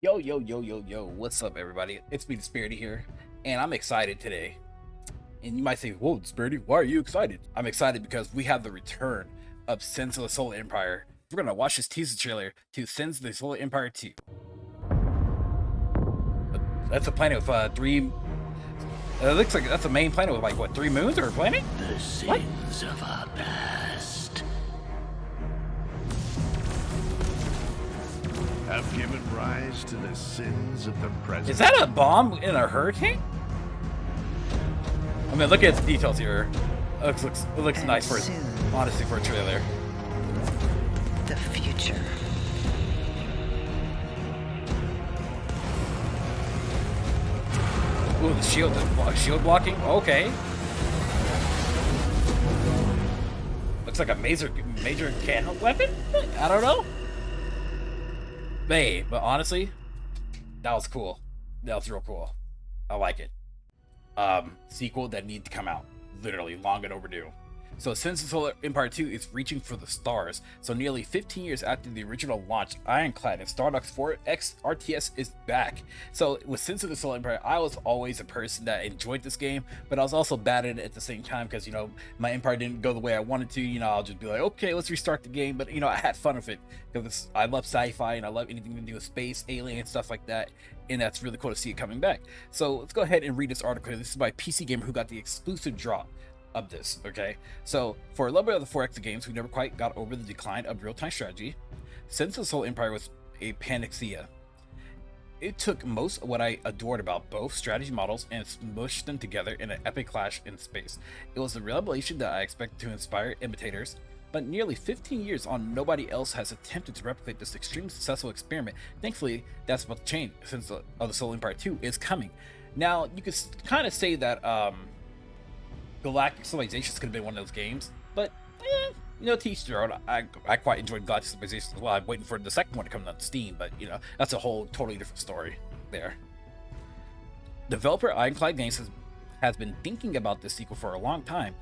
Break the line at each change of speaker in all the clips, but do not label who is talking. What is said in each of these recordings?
Yo, yo, yo, yo, yo, what's up, everybody? It's me, DisBearity here, and I'm excited today. And you might say, whoa, DisBearity, why are you excited? I'm excited because we have the return of Sins of the Solar Empire. We're going to watch this teaser trailer to Sins of the Solar Empire 2. That's a planet with three. It looks like that's a main planet with, like, what, 3 moons or a planet?
The sins of our past
have given rise to the sins of the present.
Is that a bomb in a hurricane? I mean, look at the details here. It looks nice for honestly for a trailer.
The future.
Ooh, the shield blocking. Okay. Looks like a major cannon weapon. I don't know. Hey, but honestly, that was cool. That was real cool. I like it. Sequel that needs to come out. Literally, long and overdue. So since the Solar Empire 2 is reaching for the stars, so nearly 15 years after the original launch, Ironclad and Stardust 4X RTS is back. So with Sins of the Solar Empire, I was always a person that enjoyed this game, but I was also bad at it at the same time because, you know, my empire didn't go the way I wanted to. You know, I'll just be like, okay, let's restart the game. But, you know, I had fun with it because I love sci-fi and I love anything to do with space, alien, stuff like that. And that's really cool to see it coming back. So let's go ahead and read this article. This is by PC Gamer, who got the exclusive drop of this. Okay, so for a little bit of the 4X games, we never quite got over the decline of real-time strategy. Since the Solar Empire was a panacea, it took most of what I adored about both strategy models and smushed them together in an epic clash in space. It was a revelation that I expected to inspire imitators, but nearly 15 years on, nobody else has attempted to replicate this extremely successful experiment. Thankfully, that's about to change since the Solar Empire 2 is coming. Now, you could kind of say that Galactic Civilizations could have been one of those games, but you know, to each their own. I quite enjoyed Galactic Civilizations as well. I'm waiting for the second one to come on Steam, but you know, that's a whole totally different story there. Developer Ironclad Games has been thinking about this sequel for a long time.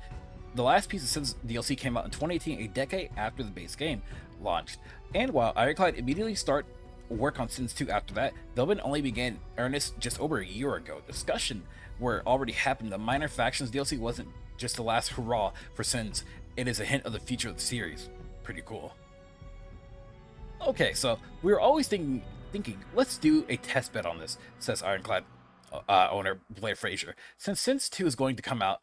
The last piece of Sins DLC came out in 2018, a decade after the base game launched. And while Ironclad immediately started work on Sins 2 after that, development only began earnest just over a year ago. Discussion where already happened. The Minor Factions DLC wasn't just the last hurrah for Sins, it is a hint of the future of the series. Pretty cool. Okay, so we were always thinking, let's do a test bed on this, says Ironclad owner Blair Fraser. Since Sins 2 is going to come out,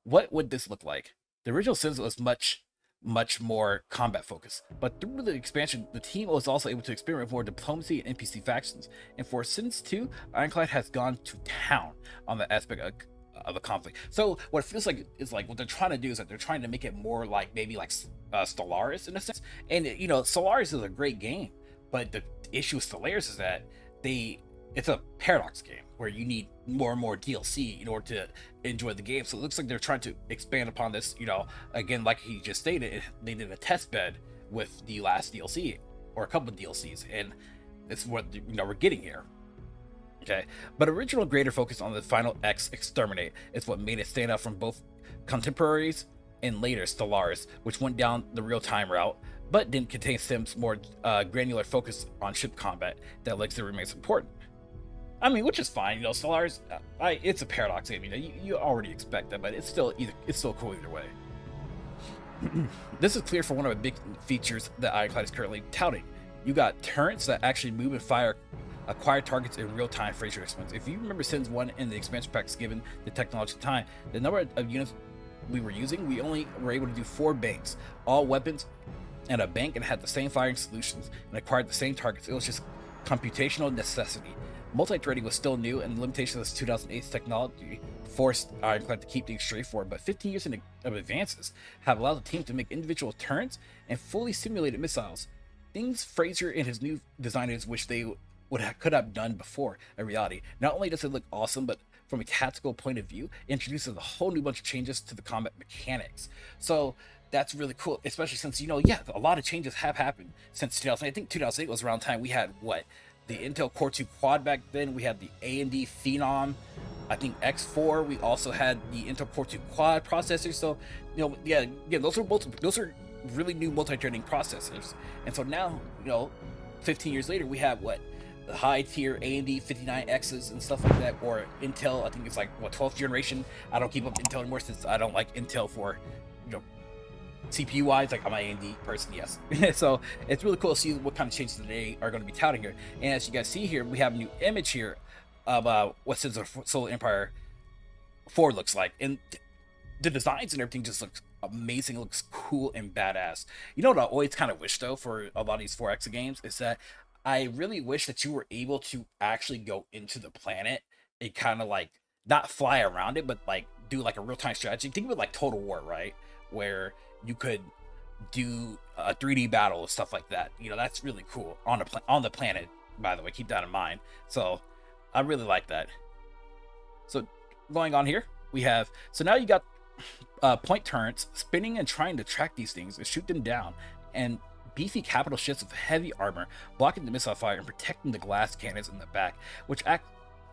what would this look like? The original Sins was much more combat focused, but through the expansion, the team was also able to experiment with more diplomacy and NPC factions. And for Sins 2, Ironclad has gone to town on the aspect of a conflict. So what it feels like is like what they're trying to do is that they're trying to make it more like maybe like Stellaris in a sense. And you know, Stellaris is a great game, but the issue with Stellaris is that it's a paradox game where you need more and more DLC in order to enjoy the game. So it looks like they're trying to expand upon this. You know, again, like he just stated, they did a test bed with the last DLC or a couple of DLCs, and it's what, you know, we're getting here. Okay, but original greater focus on the final X Exterminate is what made it stand out from both contemporaries and later Stellaris, which went down the real-time route, but didn't contain Sim's more granular focus on ship combat that likes to remains important. I mean, which is fine, you know. Stellaris, it's a paradox game. You know, you already expect that, but it's still cool either way. This is clear for one of the big features that Ironclad is currently touting. You got turrets that actually move and fire acquire targets in real time. Fraser explains. If you remember Sins 1 in the expansion packs, given the technology at the time, the number of units we were using, we only were able to do 4 banks, all weapons, and a bank, and had the same firing solutions and acquired the same targets. It was just computational necessity. Multi-threading was still new, and the limitations of 2008's technology forced Ironclad to keep things straightforward. But 15 years of advances have allowed the team to make individual turns and fully simulated missiles. Things Fraser and his new designers wish they could have done before a reality. Not only does it look awesome, but from a tactical point of view, it introduces a whole new bunch of changes to the combat mechanics. So that's really cool, especially since, you know, yeah, a lot of changes have happened since 2008. I think 2008 was around time we had what? The Intel Core 2 Quad back then. We had the AMD Phenom, I think X4. We also had the Intel Core 2 Quad processors. So, you know, yeah, those are really new multi-threading processors. And so now, you know, 15 years later, we have what? high tier AMD 59Xs and stuff like that, or Intel. I think it's like what 12th generation. I don't keep up with Intel anymore since I don't like Intel for, you know, CPU wise. Like I'm an AMD person, yes. So it's really cool to see what kind of changes they are going to be touting here. And as you guys see here, we have a new image here of what Sins of Solar Empire 4 looks like, and the designs and everything just looks amazing. It looks cool and badass. You know what I always kind of wish though for a lot of these 4X games is that I really wish that you were able to actually go into the planet and kind of like not fly around it, but like do like a real-time strategy. Think of it like Total War, right? Where you could do a 3D battle and stuff like that. You know, that's really cool on the planet, by the way. Keep that in mind. So I really like that. So going on here, we have, so now you got point turrets spinning and trying to track these things and shoot them down, and beefy capital ships of heavy armor blocking the missile fire and protecting the glass cannons in the back, which act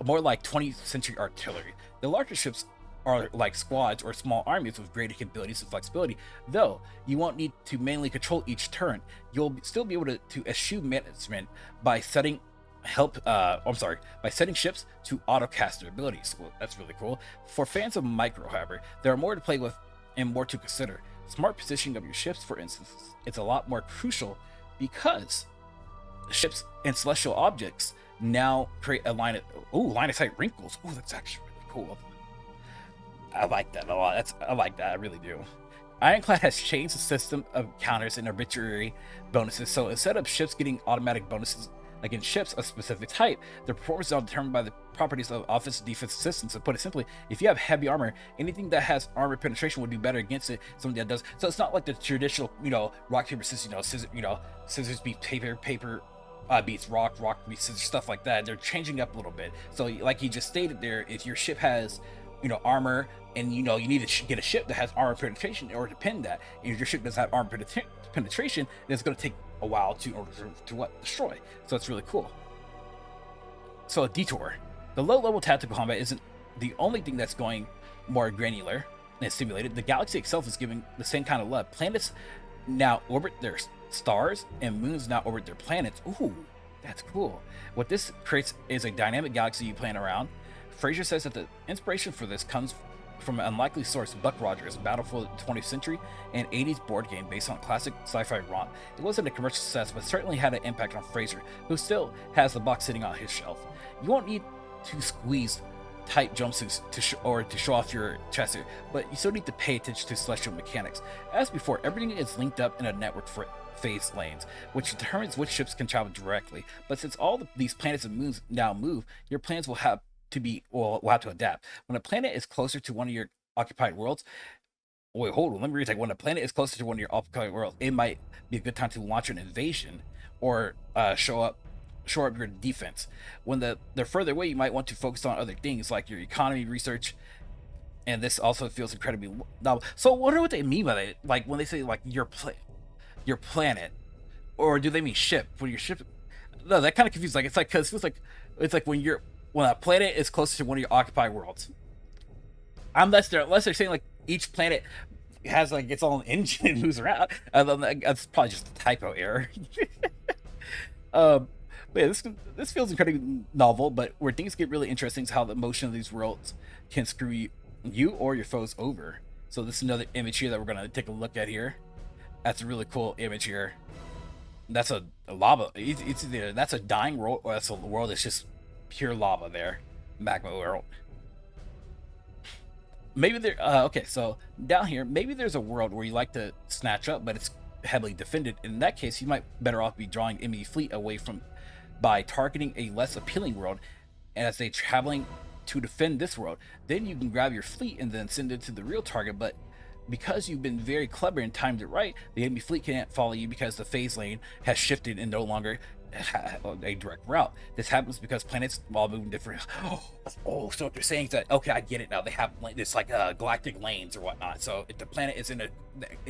more like 20th century artillery. The larger ships are like squads or small armies with greater capabilities and flexibility, though you won't need to manually control each turret. You'll still be able to eschew management by setting by setting ships to auto-cast their abilities. Well, that's really cool. For fans of Micro, however, there are more to play with and more to consider. Smart positioning of your ships, for instance, is a lot more crucial because ships and celestial objects now create a line of sight wrinkles. Ooh, that's actually really cool. I like that a lot. I like that. I really do. Ironclad has changed the system of counters and arbitrary bonuses. So instead of ships getting automatic bonuses against ships of specific type, their performance is all determined by the properties of offensive defense systems. So put it simply, if you have heavy armor, anything that has armor penetration will do better against it. Something that does. So it's not like the traditional, rock paper scissors, scissors beat paper, beats rock beats scissors, stuff like that. They're changing up a little bit. So like you just stated there, if your ship has armor, and you need to get a ship that has armor penetration in order to pin that. And if your ship doesn't have armor penetration, then it's going to take a while to destroy. So it's really cool. So a detour. The low-level tactical combat isn't the only thing that's going more granular and stimulated. The galaxy itself is giving the same kind of love. Planets now orbit their stars, and moons now orbit their planets. Ooh, that's cool. What this creates is a dynamic galaxy you plan around. Fraser says that the inspiration for this comes from an unlikely source, Buck Rogers' Battle for the 20th Century, an 80s board game based on classic sci-fi romp. It wasn't a commercial success, but certainly had an impact on Fraser, who still has the box sitting on his shelf. You won't need to squeeze tight jumpsuits to show off your chest, but you still need to pay attention to celestial mechanics. As before, everything is linked up in a network for phase lanes, which determines which ships can travel directly. But since all these planets and moons now move, your plans will have to adapt. When a planet is closer to one of your occupied worlds, let me read. When a planet is closer to one of your occupied worlds, it might be a good time to launch an invasion or shore up your defense. When they're further away, you might want to focus on other things like your economy research. And this also feels incredibly novel. So, I wonder what they mean by that. Like when they say like your planet, or do they mean ship? When your ship, no, that kind of confused. Like because it feels like it's like when a planet is closer to one of your occupied worlds. Unless they're saying like each planet has like its own engine and moves around. That's probably just a typo error. But yeah, this feels incredibly novel, but where things get really interesting is how the motion of these worlds can screw you or your foes over. So this is another image here that we're gonna take a look at here. That's a really cool image here. That's a lava. It's either that's a dying world or that's a world that's just pure lava there. Magma world. Maybe there okay, so down here, maybe there's a world where you like to snatch up, but it's heavily defended. In that case, you might better off be drawing enemy fleet away from by targeting a less appealing world, and as they traveling to defend this world, then you can grab your fleet and then send it to the real target. But because you've been very clever and timed it right, the enemy fleet can't follow you because the phase lane has shifted and no longer a direct route. This happens because planets while moving different. So what they're saying is that, okay, I get it now. They have this like galactic lanes or whatnot. So if the planet is in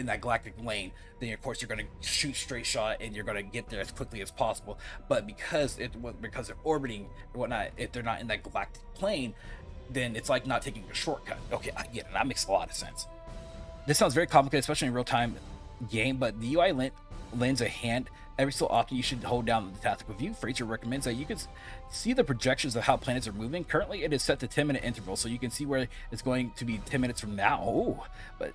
that galactic lane, then of course you're going to shoot straight shot and you're going to get there as quickly as possible. But because they're orbiting or whatnot, if they're not in that galactic plane, then it's like not taking a shortcut. Okay, I get it. That makes a lot of sense. This sounds very complicated, especially in real-time game, but the UI lends a hand Every so often, you should hold down the tactical view. Fraser recommends that you can see the projections of how planets are moving. Currently, it is set to 10-minute intervals, so you can see where it's going to be 10 minutes from now. Ooh, but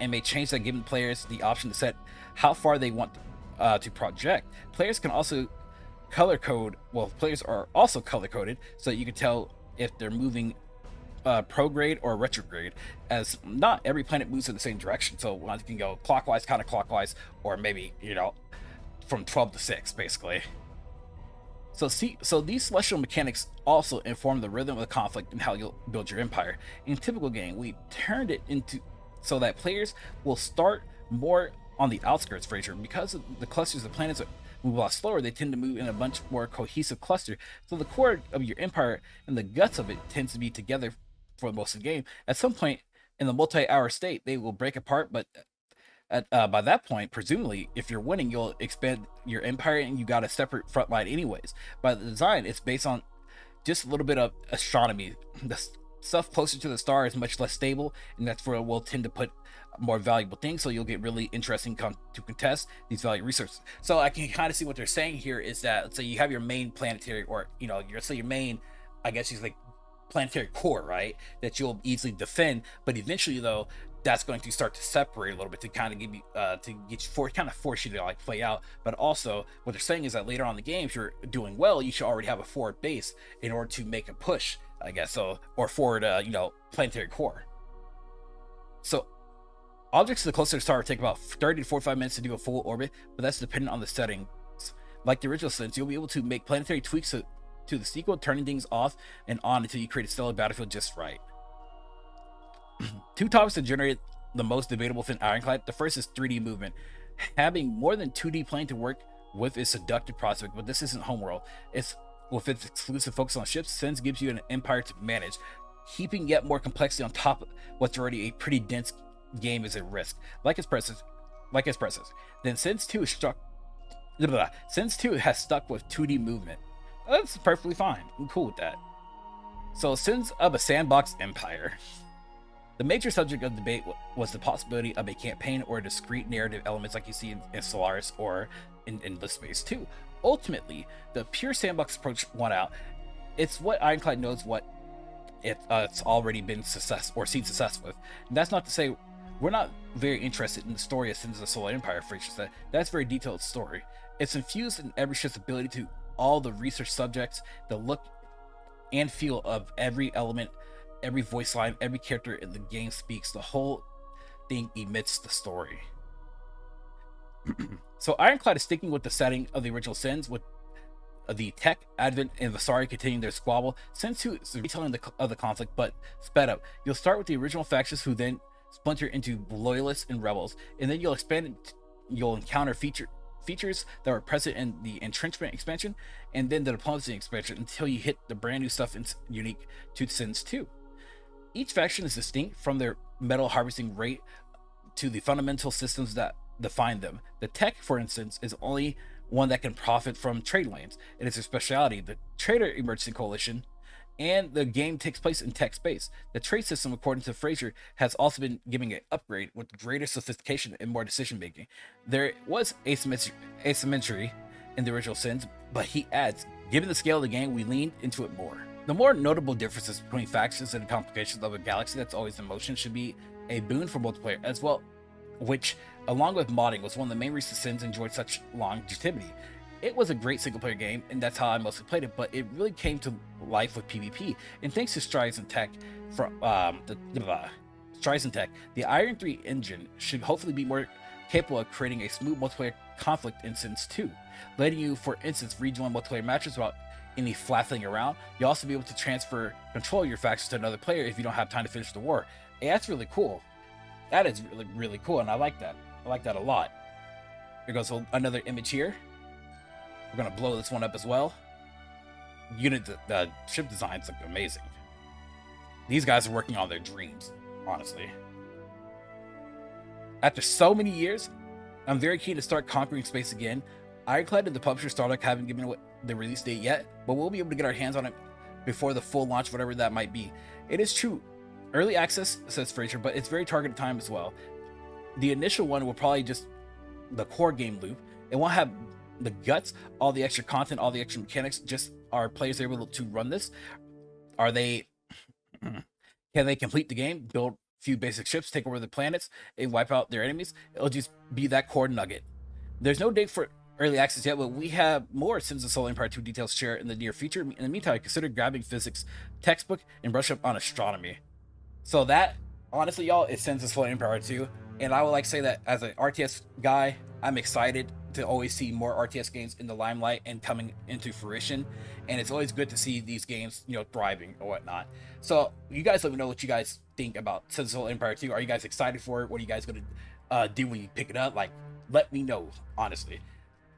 and may change that, giving players the option to set how far they want to project. Players can also color code. Well, players are also color coded, so that you can tell if they're moving prograde or retrograde, as not every planet moves in the same direction. So one can go clockwise, counterclockwise, or maybe, you know, from 12 to 6, basically. So these celestial mechanics also inform the rhythm of the conflict and how you'll build your empire. In a typical game, we turned it into so that players will start more on the outskirts, Fraser. Because of the clusters of planets move a lot slower, they tend to move in a much more cohesive cluster. So the core of your empire and the guts of it tends to be together for most of the game. At some point in the multi-hour state, they will break apart, but by that point, presumably, if you're winning, you'll expand your empire and you got a separate front line anyways. By the design, it's based on just a little bit of astronomy. The stuff closer to the star is much less stable, and that's where we'll tend to put more valuable things, so you'll get really interesting to contest these valuable resources. So I can kind of see what they're saying here is that, let's say you have your main planetary, or, you know, your main, I guess you like planetary core, right, that you'll easily defend, but eventually, though, that's going to start to separate a little bit to kind of give you force you to like play out. But also what they're saying is that later on in the game, if you're doing well, you should already have a forward base in order to make a push, I guess, so, or forward planetary core. So objects to the closer star take about 30 to 45 minutes to do a full orbit, but that's dependent on the settings. Like the original sense, you'll be able to make planetary tweaks to the sequel, turning things off and on until you create a stellar battlefield just right. Two topics that generate the most debatable within Ironclad. The first is 3D movement. Having more than 2D plane to work with is seductive prospect, but this isn't Homeworld. It's with its exclusive focus on ships, Sins gives you an empire to manage. Heaping yet more complexity on top of what's already a pretty dense game is a risk. Like its predecessors. Then Sins 2 has stuck with 2D movement. That's perfectly fine. I'm cool with that. So Sins of a sandbox empire. The major subject of debate was the possibility of a campaign or discrete narrative elements like you see in Solaris or in Endless Space 2. Ultimately, the pure sandbox approach won out. It's what Ironclad knows what it's already been seen success with. And that's not to say we're not very interested in the story of Sins of the Solar Empire, Fraser said. That's a very detailed story. It's infused in every ship's ability to all the research subjects, the look and feel of every element, every voice line, every character in the game speaks. The whole thing emits the story. So Ironclad is sticking with the setting of the original Sins, with the Tech, Advent, and Vasari continuing their squabble. Sins 2 is a retelling of the conflict, but sped up. You'll start with the original factions, who then splinter into loyalists and rebels, and then you'll encounter features that were present in the entrenchment expansion and then the diplomacy expansion until you hit the brand new stuff unique to Sins 2. Each faction is distinct from their metal harvesting rate to the fundamental systems that define them. The Tech, for instance, is only one that can profit from trade lanes. It is a specialty. The Trader Emergency Coalition and the game takes place in tech space. The trade system, according to Fraser, has also been giving an upgrade with greater sophistication and more decision making. There was asymmetry in the original Sins, but he adds, given the scale of the game, we leaned into it more. The more notable differences between factions and the complications of a galaxy that's always in motion should be a boon for multiplayer as well, which, along with modding, was one of the main reasons Sins enjoyed such longevity. It was a great single-player game, and that's how I mostly played it, but it really came to life with PvP. And thanks to Strides and Tech, the Iron 3 engine should hopefully be more capable of creating a smooth multiplayer conflict in Sins 2, letting you, for instance, rejoin multiplayer matches without any flapping around. You'll also be able to transfer control of your factions to another player if you don't have time to finish the war. Hey, that's really cool. That is really, really cool, and I like that. I like that a lot. Here goes another image here. We're gonna blow this one up as well. The ship designs look amazing. These guys are working on their dreams, honestly. After so many years, I'm very keen to start conquering space again. Ironclad and the publisher Stardock haven't given away the release date yet, but we'll be able to get our hands on it before the full launch, whatever that might be. It is true, early access, says Fraser, but it's very targeted time as well. The initial one will probably just the core game loop. It won't have the guts, all the extra content, all the extra mechanics. Just are players able to run this? Are they? Can they complete the game, build a few basic ships, take over the planets, and wipe out their enemies? It'll just be that core nugget. There's no date for early access yet, but we have more Sins of Solar Empire 2 details to share in the near future. In the meantime, consider grabbing physics textbook and brush up on astronomy. So that, honestly, y'all, is Sins of Solar Empire 2. And I would like to say that as an RTS guy, I'm excited to always see more RTS games in the limelight and coming into fruition. And it's always good to see these games, you know, thriving or whatnot. So you guys let me know what you guys think about Sins of Solar Empire 2. Are you guys excited for it? What are you guys going to do when you pick it up? Like, let me know, honestly.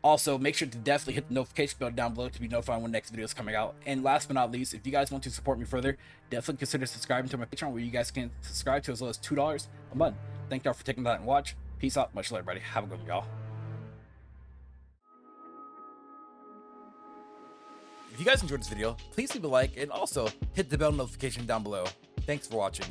Also, make sure to definitely hit the notification bell down below to be notified when next video is coming out. And last but not least, if you guys want to support me further, definitely consider subscribing to my Patreon, where you guys can subscribe to as low as $2 a month. Thank y'all for taking that and watch. Peace out. Much love, everybody. Have a good one, y'all. If you guys enjoyed this video, please leave a like and also hit the bell notification down below. Thanks for watching.